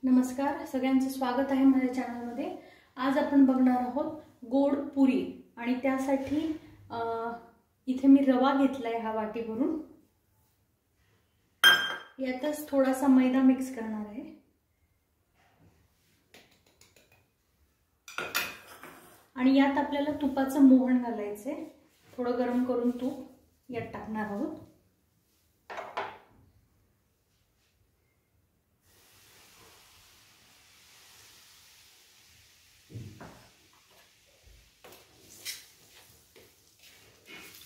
नमस्कार, सगळ्यांचं स्वागत आहे माझ्या चॅनलमध्ये। आज आपण बघणार आहोत गोड पुरी आणि त्यासाठी इथे मी रवा घेतलाय हा वाटी भरून। यातच थोडासा मैदा मिक्स करणार आहे आणि यात आपल्याला तुपाचं मोहन घालायचंय। थोडं गरम करून तूप यात टाकणार आहोत।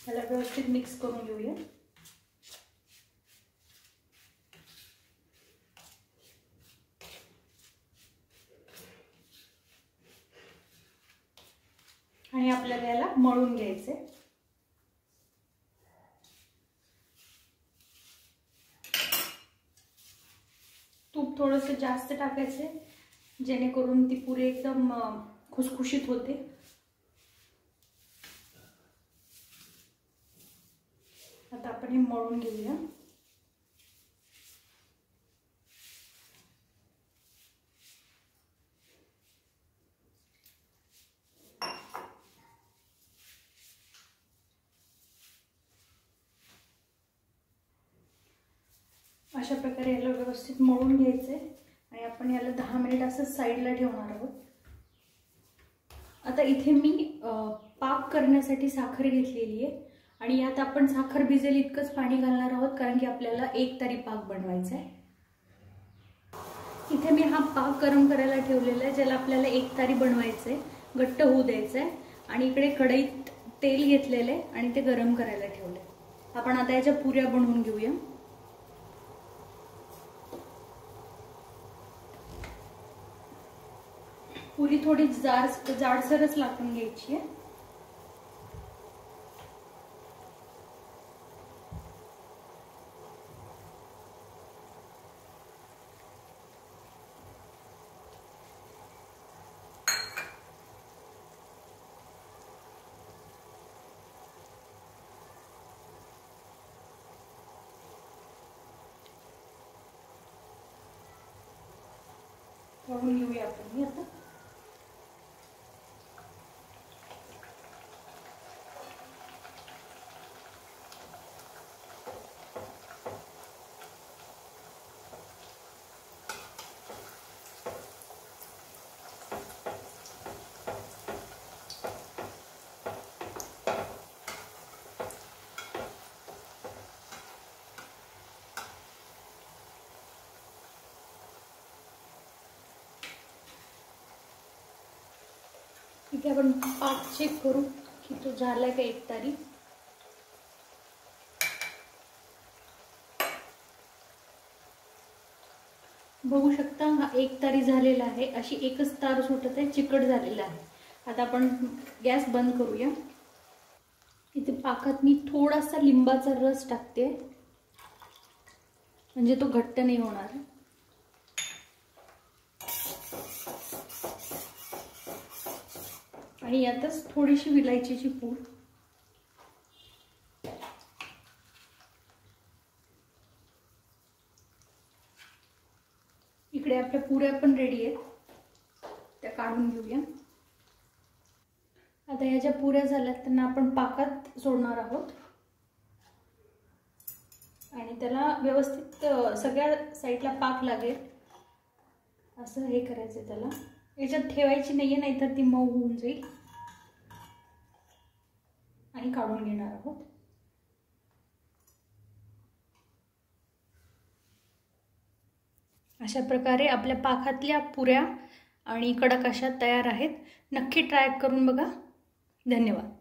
त्याला व्यवस्थित मिक्स करून घेऊया। आणि आपल्याला याला मळून घ्यायचे। तूप थोडंसं जास्त टाकायचे जेणेकरून ती पुरी एकदम खुसखुशीत होते। आता आपण हे मळून घेऊया। अशा प्रकारे याला व्यवस्थित मळून घ्यायचे आणि आपण याला 10 मिनिट असं साइडला ठेवणार आहोत। आता इथे मी पाक करण्यासाठी साखर घेतलेली आहे आणि यात आपण साखर भिजेल इतकंच पाणी घालणार आहोत, कारण की आपल्याला एक तारी पाक बनवायचा आहे। इथे मी हा पाक गरम करायला ठेवलेला आहे, ज्याला आपल्याला एक तारी बनवायचं आहे, घट्ट होऊ द्यायचं आहे। आणि इकडे कढईत तेल घेतलेलं आहे आणि ते गरम करायला ठेवले। आपण आता याच्या पुऱ्या बनवून घेऊया। पुरी थोडी जाडसरच लाटून घ्यायची आहे। तळून घेऊया आपण आता। इथे आपण पाक चेक करू की तो झालाय का एक तारी। बघू शकता हा एक तारी झालेला आहे। अशी एकच तार सुटत आहे, चिकट झालेला आहे। आता आपण गॅस बंद करूया। इथे पाकात मी थोडासा लिंबाचा रस टाकते, म्हणजे तो घट्ट नाही होणार। आणि यातच थोडीशी विलायचीची पूड। इकडे आपल्या पुऱ्या पण रेडी आहेत, त्या काढून घेऊया। आता ह्या ज्या पुऱ्या झाल्यात त्यांना आपण पाकात सोडणार आहोत आणि त्याला व्यवस्थित सगळ्या साईडला पाक लागेल असं हे करायचं। त्याला याच्यात ठेवायची नाहीये, नाहीतर ती मऊ होऊन जाईल। आणि काढून घेणार आहोत। अशा प्रकारे आपल्या पाकातल्या पुऱ्या आणि कडक अशा तयार आहेत। नक्की ट्राय करून बघा। धन्यवाद।